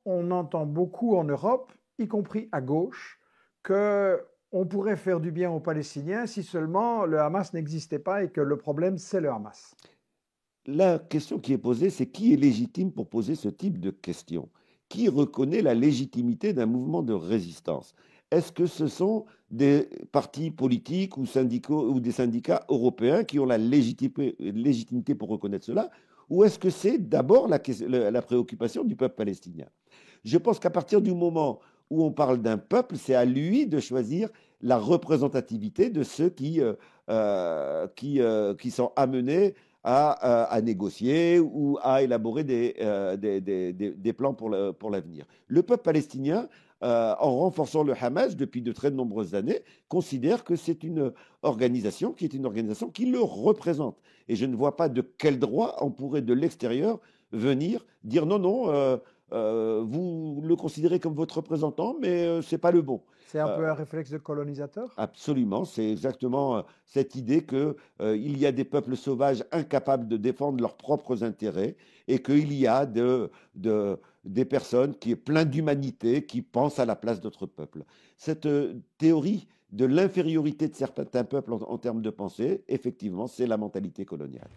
on entend beaucoup en Europe, y compris à gauche, que on pourrait faire du bien aux Palestiniens si seulement le Hamas n'existait pas et que le problème, c'est le Hamas. La question qui est posée, c'est qui est légitime pour poser ce type de question? Qui reconnaît la légitimité d'un mouvement de résistance? Est-ce que ce sont des partis politiques ou syndicaux ou des syndicats européens qui ont la légitimité pour reconnaître cela? Ou est-ce que c'est d'abord la préoccupation du peuple palestinien? Je pense qu'à partir du moment où on parle d'un peuple, c'est à lui de choisir la représentativité de ceux qui sont amenés à négocier ou à élaborer des plans pour l'avenir. Le peuple palestinien, en renforçant le Hamas depuis de très nombreuses années, considère que c'est une organisation qui est une organisation qui le représente. Et je ne vois pas de quel droit on pourrait de l'extérieur venir dire non, non, vous le considérez comme votre représentant, mais ce n'est pas le bon. C'est un Euh, peu un réflexe de colonisateur. Absolument, c'est exactement cette idée que il y a des peuples sauvages incapables de défendre leurs propres intérêts et qu'il y a des personnes qui est plein d'humanité qui pensent à la place d'autres peuples. Cette théorie de l'infériorité de certains peuples en termes de pensée, effectivement, c'est la mentalité coloniale.